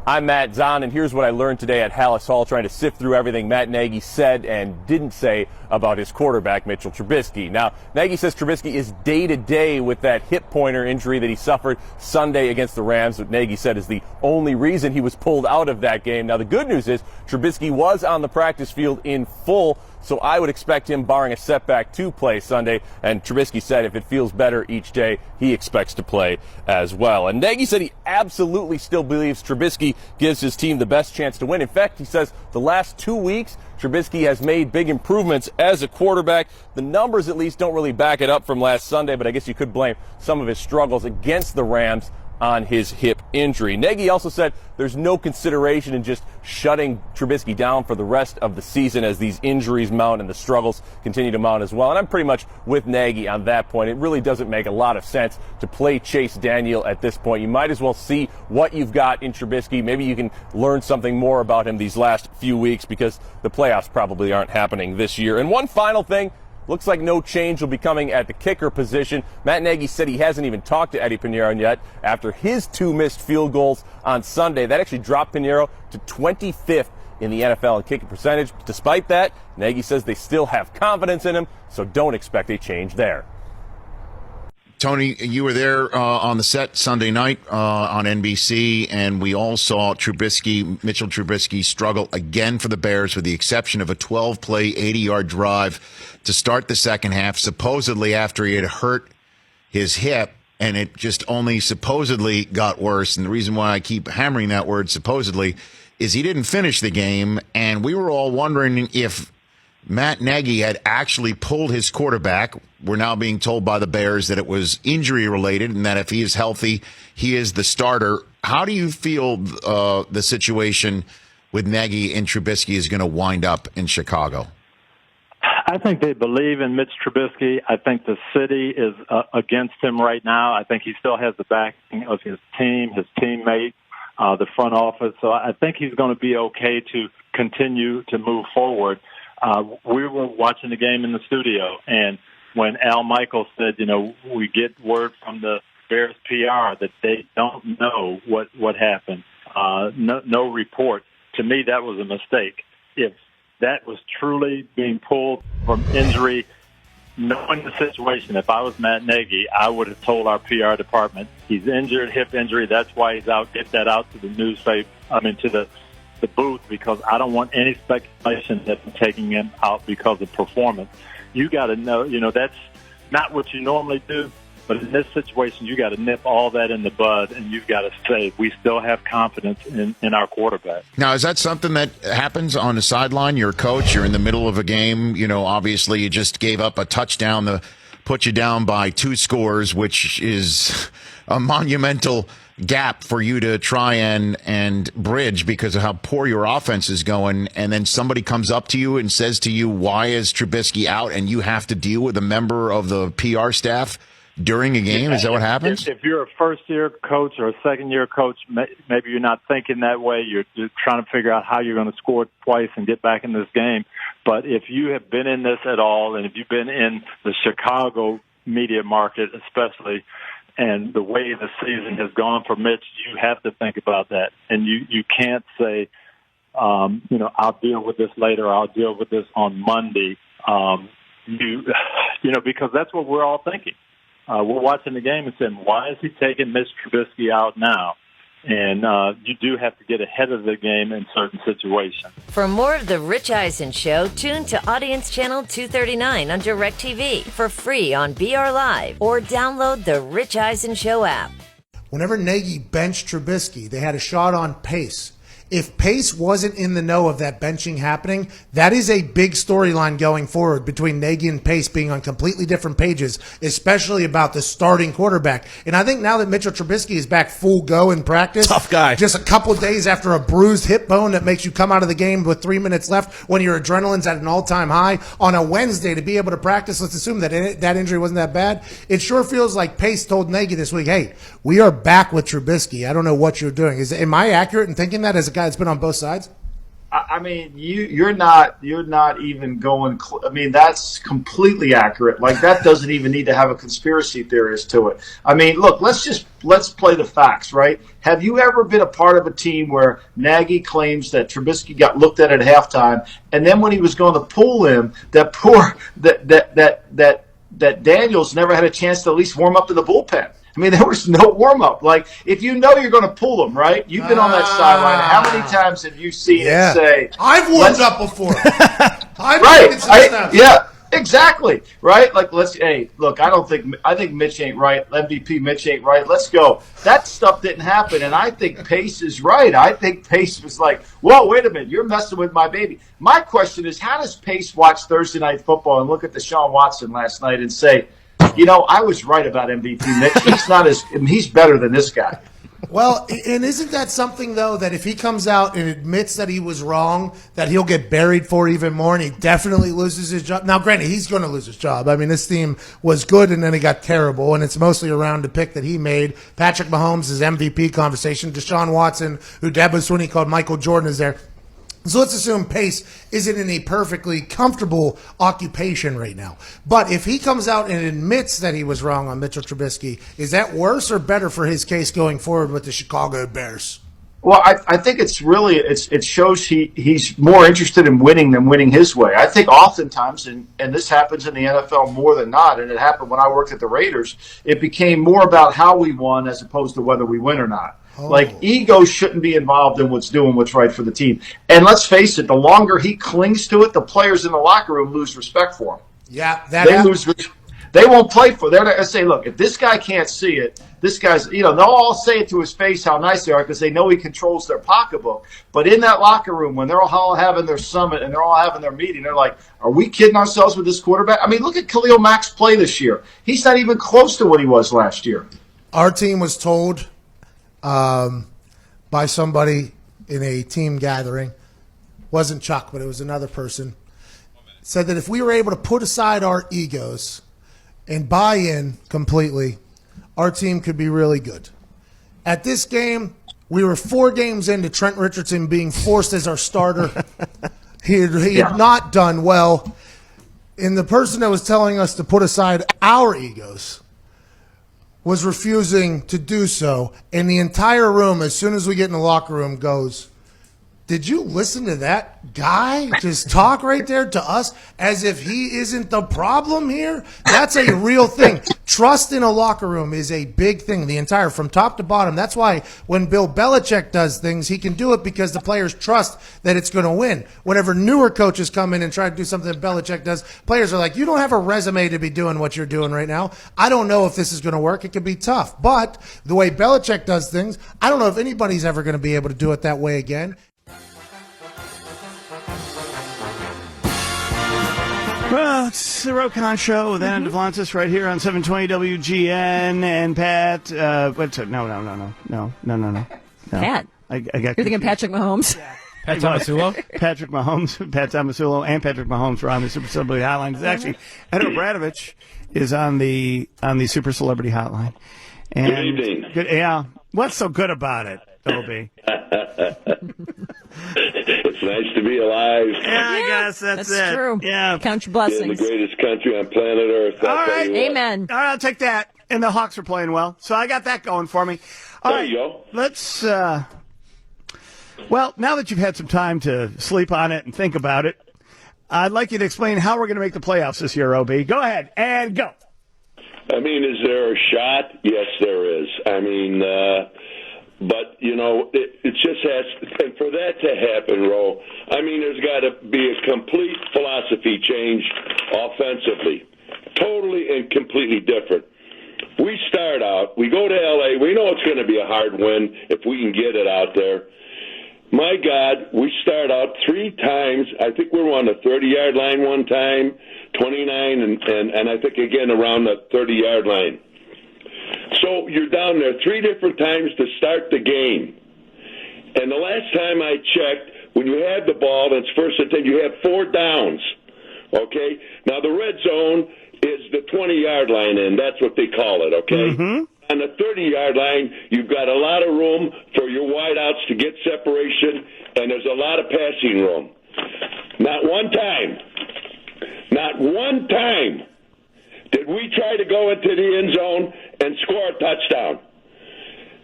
I'm Matt Zahn, and here's what I learned today at Hallis Hall, trying to sift through everything Matt Nagy said and didn't say about his quarterback, Mitchell Trubisky. Now, Nagy says Trubisky is day-to-day with that hip pointer injury that he suffered Sunday against the Rams, what Nagy said is the only reason he was pulled out of that game. Now, the good news is Trubisky was on the practice field in full, so I would expect him, barring a setback, to play Sunday. And Trubisky said if it feels better each day, he expects to play as well. And Nagy said he absolutely still believes Trubisky gives his team the best chance to win. In fact, he says the last 2 weeks, Trubisky has made big improvements as a quarterback. The numbers, at least, don't really back it up from last Sunday, but I guess you could blame some of his struggles against the Rams on his hip injury. Nagy also said there's no consideration in just shutting Trubisky down for the rest of the season as these injuries mount and the struggles continue to mount as well. And I'm pretty much with Nagy on that point. It really doesn't make a lot of sense to play Chase Daniel at this point. You might as well see what you've got in Trubisky. Maybe you can learn something more about him these last few weeks, because the playoffs probably aren't happening this year. And one final thing, looks like no change will be coming at the kicker position. Matt Nagy said he hasn't even talked to Eddie Pinheiro yet after his 2 missed field goals on Sunday. That actually dropped Pinheiro to 25th in the NFL in kicking percentage. Despite that, Nagy says they still have confidence in him, so don't expect a change there. Tony, you were there on the set Sunday night on NBC, and we all saw Mitchell Trubisky struggle again for the Bears, with the exception of a 12-play, 80-yard drive to start the second half, supposedly after he had hurt his hip, and it just only supposedly got worse. And the reason why I keep hammering that word supposedly is he didn't finish the game, and we were all wondering if Matt Nagy had actually pulled his quarterback. We're now being told by the Bears that it was injury related and that if he is healthy, he is the starter. How do you feel the situation with Nagy and Trubisky is going to wind up in Chicago? I think they believe in Mitch Trubisky. I think the city is against him right now. I think he still has the backing of his team, his teammates, the front office. So I think he's going to be okay to continue to move forward. We were watching the game in the studio, and when Al Michaels said, we get word from the Bears PR that they don't know what happened, no report. To me, that was a mistake. If that was truly being pulled from injury, knowing the situation, if I was Matt Nagy, I would have told our PR department, he's injured, hip injury, that's why he's out, get that out to the newspaper, to the booth, because I don't want any speculation that they're taking him out because of performance. You got to know, that's not what you normally do, but in this situation, you got to nip all that in the bud, and you've got to say, we still have confidence in our quarterback. Now, is that something that happens on the sideline? You're a coach, you're in the middle of a game, obviously you just gave up a touchdown to put you down by 2 scores, which is a monumental gap for you to try and bridge because of how poor your offense is going, and then somebody comes up to you and says to you, why is Trubisky out, and you have to deal with a member of the PR staff during a game? Is that what happens? If you're a first-year coach or a second-year coach, maybe you're not thinking that way. You're trying to figure out how you're going to score twice and get back in this game. But if you have been in this at all, and if you've been in the Chicago media market especially, and the way the season has gone for Mitch, you have to think about that. And you can't say, I'll deal with this later, I'll deal with this on Monday, because that's what we're all thinking. We're watching the game and saying, why is he taking Mitch Trubisky out now? And you do have to get ahead of the game in certain situations. For more of The Rich Eisen Show, tune to Audience Channel 239 on DirecTV for free on BR Live, or download the Rich Eisen Show app. Whenever Nagy benched Trubisky, they had a shot on Pace. If Pace wasn't in the know of that benching happening, that is a big storyline going forward between Nagy and Pace being on completely different pages, especially about the starting quarterback. And I think now that Mitchell Trubisky is back full go in practice, tough guy, just a couple of days after a bruised hip bone that makes you come out of the game with 3 minutes left when your adrenaline's at an all-time high on a Wednesday to be able to practice, let's assume that that injury wasn't that bad. It sure feels like Pace told Nagy this week, hey, we are back with Trubisky. I don't know what you're doing. Am I accurate in thinking that as a guy that's been on both sides? I I mean, you're not even going. I mean, that's completely accurate. Like, that doesn't even need to have a conspiracy theorist to it. I mean, look, let's play the facts, right? Have you ever been a part of a team where Nagy claims that Trubisky got looked at halftime, and then when he was going to pull him, that Daniels never had a chance to at least warm up in the bullpen? I mean, there was no warm-up. Like, if you know you're going to pull them, right? You've been on that sideline. How many times have you seen it say... I've warmed up before. Yeah, exactly. Right? Like, hey, look, I think Mitch ain't right. MVP Mitch ain't right. Let's go. That stuff didn't happen, and I think Pace is right. I think Pace was like, whoa, wait a minute, you're messing with my baby. My question is, how does Pace watch Thursday Night Football and look at Deshaun Watson last night and say, you know, I was right about MVP Mitch. He's better than this guy. Well, and isn't that something, though, that if he comes out and admits that he was wrong, that he'll get buried for even more, and he definitely loses his job? Now, granted, he's going to lose his job. I mean, this team was good, and then it got terrible, and it's mostly around the pick that he made. Patrick Mahomes' MVP conversation. Deshaun Watson, who Deb was when he called Michael Jordan, is there. So let's assume Pace isn't in a perfectly comfortable occupation right now. But if he comes out and admits that he was wrong on Mitchell Trubisky, is that worse or better for his case going forward with the Chicago Bears? Well, I think it shows he's more interested in winning than winning his way. I think oftentimes, and this happens in the NFL more than not, and it happened when I worked at the Raiders, it became more about how we won as opposed to whether we win or not. Like, ego shouldn't be involved in what's right for the team. And let's face it, the longer he clings to it, the players in the locker room lose respect for him. Yeah, they won't play for it. They're going to say, look, if this guy can't see it, this guy's, they'll all say it to his face how nice they are because they know he controls their pocketbook. But in that locker room, when they're all having their summit and they're all having their meeting, they're like, are we kidding ourselves with this quarterback? I mean, look at Khalil Mack's play this year. He's not even close to what he was last year. Our team was told by somebody in a team gathering, wasn't Chuck, but it was another person, said that if we were able to put aside our egos and buy in completely, our team could be really good. At this game, we were 4 games into Trent Richardson being forced as our starter. He had not done well. And the person that was telling us to put aside our egos was refusing to do so. And the entire room, as soon as we get in the locker room, goes, did you listen to that guy just talk right there to us as if he isn't the problem here? That's a real thing. Trust in a locker room is a big thing, the entire, from top to bottom. That's why when Bill Belichick does things, he can do it because the players trust that it's going to win. Whenever newer coaches come in and try to do something that Belichick does, players are like, you don't have a resume to be doing what you're doing right now. I don't know if this is going to work. It could be tough. But the way Belichick does things, I don't know if anybody's ever going to be able to do it that way again. Well, it's the Rokon Show with Anna DeVlantis right here on 720 WGN and Pat. No. Pat. I got You're thinking Patrick Mahomes? Pat Tomasulo? Pat Tomasulo and Patrick Mahomes are on the Super Celebrity Hotline. It's actually, Ed Obradovich is on the Super Celebrity Hotline. And good evening. Yeah. What's so good about it, Obie? It's nice to be alive. Yeah, I guess that's it. True. Yeah. Count your blessings. In the greatest country on planet Earth. All right. Amen. All right, I'll take that. And the Hawks are playing well, so I got that going for me. All there right, you go. Let's. Well, now that you've had some time to sleep on it and think about it, I'd like you to explain how we're going to make the playoffs this year, OB. Go ahead and go. I mean, is there a shot? Yes, there is. I mean, but, it just has – and for that to happen, Ro, I mean, there's got to be a complete philosophy change offensively. Totally and completely different. We start out, we go to L.A., we know it's going to be a hard win if we can get it out there. My God, we start out 3 times. I think we were on the 30-yard line one time, 29, and I think again around the 30-yard line. So you're down there 3 different times to start the game. And the last time I checked, when you have the ball and it's 1st and 10, you have 4 downs. Okay? Now the red zone is the 20-yard line, and that's what they call it, okay? Mm-hmm. On the 30-yard line, you've got a lot of room for your wideouts routes to get separation, and there's a lot of passing room. Not one time did we try to go into the end zone and score a touchdown.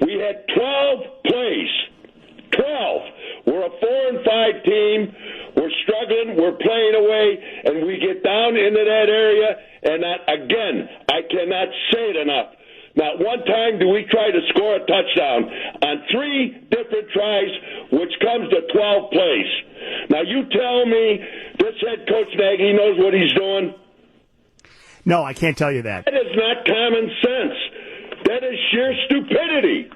We had 12 plays. 12. We're a 4-5 team. We're struggling. We're playing away, and we get down into that area. And again, I cannot say it enough. Not one time do we try to score a touchdown on 3 different tries, which comes to 12 plays. Now, you tell me this head coach Nagy knows what he's doing? No, I can't tell you that. That is not common sense. That is sheer stupidity.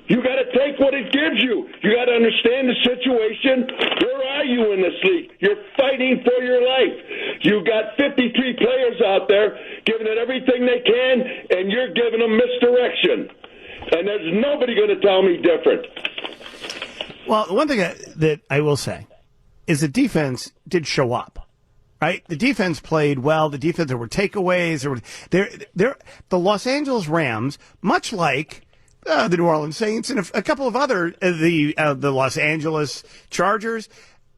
You got to take what it gives you. You got to understand the situation. Where are you in this league? You're fighting for your life. You got 53 players out there giving it everything they can, and you're giving them misdirection. And there's nobody going to tell me different. Well, one thing that I will say is the defense did show up. Right, the defense played well. The defense, there were takeaways. The Los Angeles Rams, much like the New Orleans Saints and a couple of other the Los Angeles Chargers,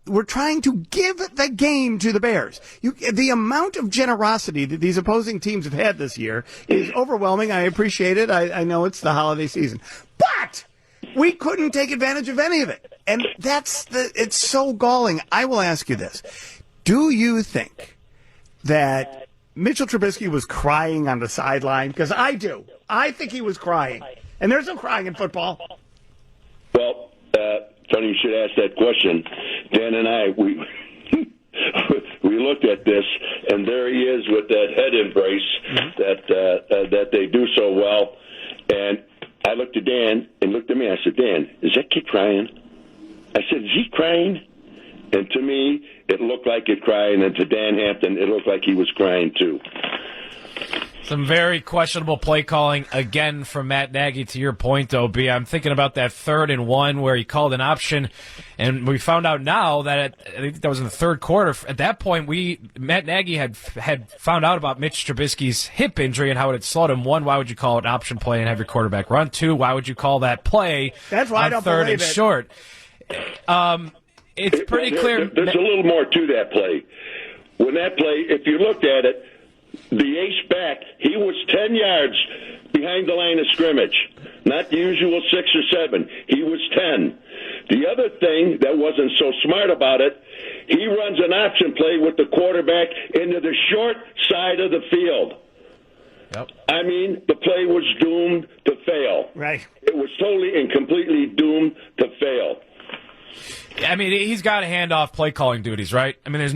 were trying to give the game to the Bears. The amount of generosity that these opposing teams have had this year is overwhelming. I appreciate it. I know it's the holiday season, but we couldn't take advantage of any of it, and it's so galling. I will ask you this. Do you think that Mitchell Trubisky was crying on the sideline? Because I do. I think he was crying. And there's no crying in football. Well, funny you should ask that question. Dan and I, we looked at this, and there he is with that head embrace that they do so well. And I looked at Dan and looked at me. I said, Dan, is that kid crying? I said, is he crying? And to me, it looked like it crying, and to Dan Hampton, it looked like he was crying too. Some very questionable play calling again from Matt Nagy. To your point, though, B, I'm thinking about that 3rd and 1 where he called an option, and we found out now that I think that was in the third quarter. At that point, Matt Nagy had found out about Mitch Trubisky's hip injury and how it had slowed him. 1, why would you call it an option play and have your quarterback run? 2, why would you call that play That's why on I don't 3rd believe and it. short? It's pretty clear. There's a little more to that play. When that play, if you looked at it, the ace back, he was 10 yards behind the line of scrimmage. Not the usual 6 or 7. He was 10. The other thing that wasn't so smart about it, he runs an option play with the quarterback into the short side of the field. Yep. I mean, the play was doomed to fail. Right. It was totally and completely doomed to fail. I mean, he's got to hand off play calling duties, right? I mean, there's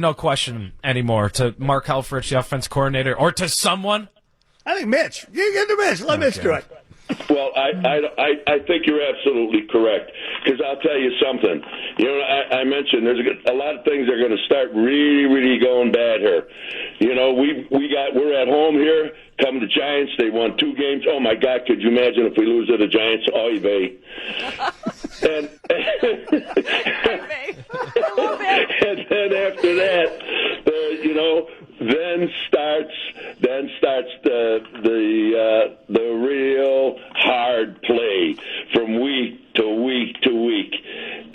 no question anymore to Mark Helfrich, the offense coordinator, or to someone. I think Mitch. You get to Mitch. Let Mitch do it. Well, I think you're absolutely correct, because I'll tell you something. You know, I mentioned there's a lot of things that are going to start really, really going bad here. You know, we're at home here. Come the Giants, they won 2 games. Oh my God, could you imagine if we lose to the Giants? Oy vey. And then after that, then starts the real hard play from week to week to week.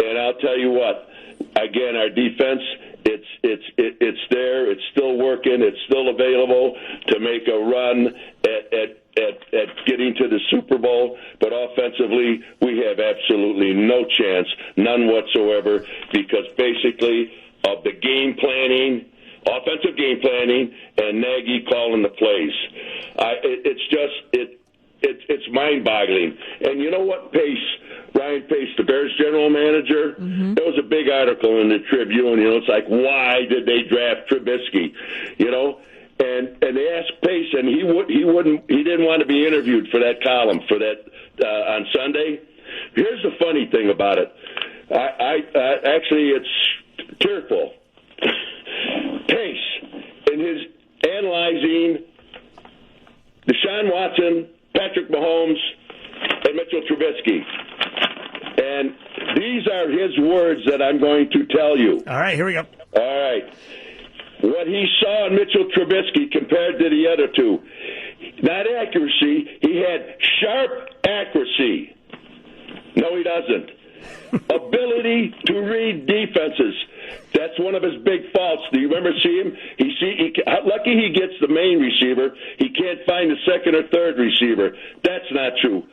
And I'll tell you what, again, our defense, it's there, it's still working, it's still available to make a run at getting to the Super Bowl, but offensively we have absolutely no chance, none whatsoever, because basically of the game planning, offensive game planning, and Nagy calling the plays. It's mind-boggling. And you know what, Ryan Pace, the Bears general manager, there was a big article in the Tribune, it's like, why did they draft Trubisky? And they asked Pace, and he didn't want to be interviewed for that column on Sunday. Here's the funny thing about it. Actually, it's tearful. Pace, in his analyzing Deshaun Watson, Patrick Mahomes, and Mitchell Trubisky. And these are his words that I'm going to tell you. All right, here we go. All right. What he saw in Mitchell Trubisky compared to the other two, not accuracy, he had sharp accuracy. No, he doesn't. Ability to read defenses. That's one of his big faults. Do you remember him? Lucky he gets the main receiver. He can't find the second or third receiver. That's not true.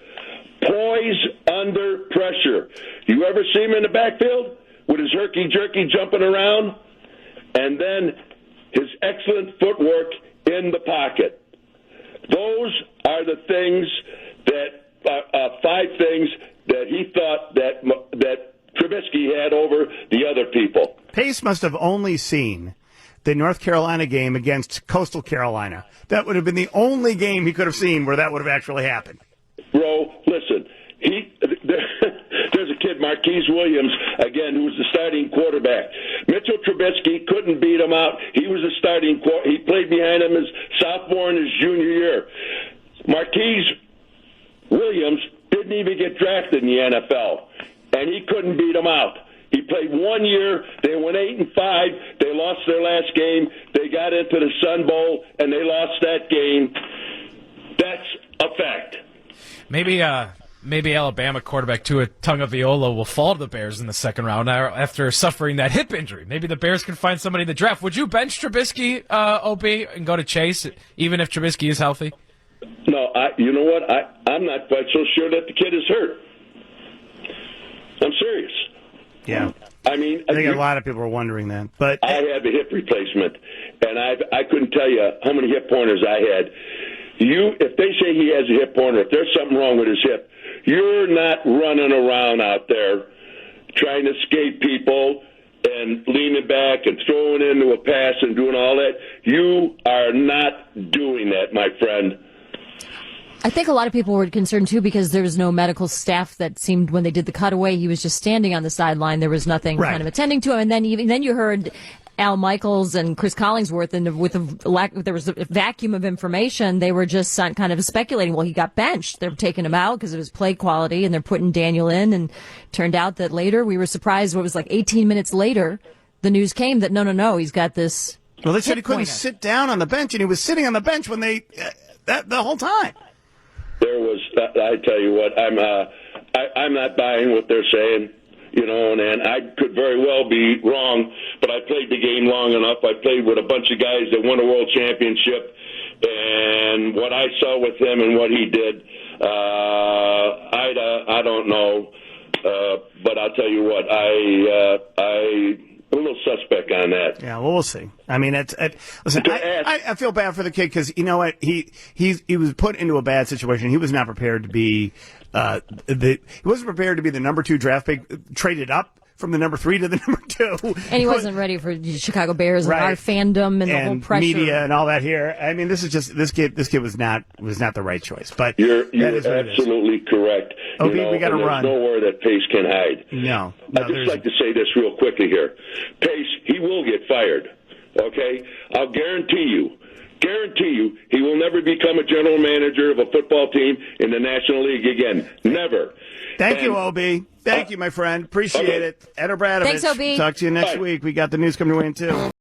Poise under pressure. You ever see him in the backfield with his herky-jerky jumping around? And then his excellent footwork in the pocket. Those are the things that, 5 things that he thought that Trubisky had over the other people. Pace must have only seen the North Carolina game against Coastal Carolina. That would have been the only game he could have seen where that would have actually happened. Bro, listen, there's a kid, Marquise Williams, again, who was the starting quarterback. Mitchell Trubisky couldn't beat him out. He was a starting quarterback. He played behind him his sophomore and his junior year. Marquise Williams didn't even get drafted in the NFL, and he couldn't beat him out. He played 1 year. They went 8-5. They lost their last game. They got into the Sun Bowl, and they lost that game. That's a fact. Maybe Alabama quarterback Tua Tagovailoa will fall to the Bears in the second round after suffering that hip injury. Maybe the Bears can find somebody in the draft. Would you bench Trubisky, OB, and go to Chase, even if Trubisky is healthy? No, you know what? I'm not quite so sure that the kid is hurt. I'm serious. Yeah. I mean, I think a lot of people are wondering that. But I had the hip replacement, and I couldn't tell you how many hip pointers I had. If they say he has a hip pointer, if there's something wrong with his hip, you're not running around out there trying to escape people and leaning back and throwing into a pass and doing all that. You are not doing that, my friend. I think a lot of people were concerned, too, because there was no medical staff that seemed, when they did the cutaway, he was just standing on the sideline. There was nothing kind of attending to him. And then you heard Al Michaels and Chris Collingsworth, and there was a vacuum of information. They were just kind of speculating, well, he got benched. They're taking him out because of his play quality, and they're putting Daniel in. And turned out that later, we were surprised, what was like 18 minutes later, the news came that no, he's got this. Well, they said he couldn't sit down on the bench, and he was sitting on the bench when the whole time. There was, I tell you what, I'm not buying what they're saying, and I could very well be wrong, but I played the game long enough. I played with a bunch of guys that won a world championship, and what I saw with him and what he did, I don't know, but I'll tell you what, I'm a little suspect on that. Yeah, well, we'll see. I mean, listen, I feel bad for the kid because you know what, he was put into a bad situation. He was not prepared to be he wasn't prepared to be the number 2 draft pick, traded up from the number 3 to the number 2, and he wasn't ready for the Chicago Bears and our fandom and the whole pressure, media and all that. Here, I mean, this is just this kid was not the right choice. But you're absolutely correct. We got to run. There's nowhere that Pace can hide. No, I'd just like to say this real quickly here. Pace, he will get fired. Okay, I'll guarantee you, he will never become a general manager of a football team in the National League again. Never. Thank you, OB. Thank you, my friend. Appreciate it. Ed O'Bradovich. Thanks, OB. Talk to you next week. We got the news coming your way in, too.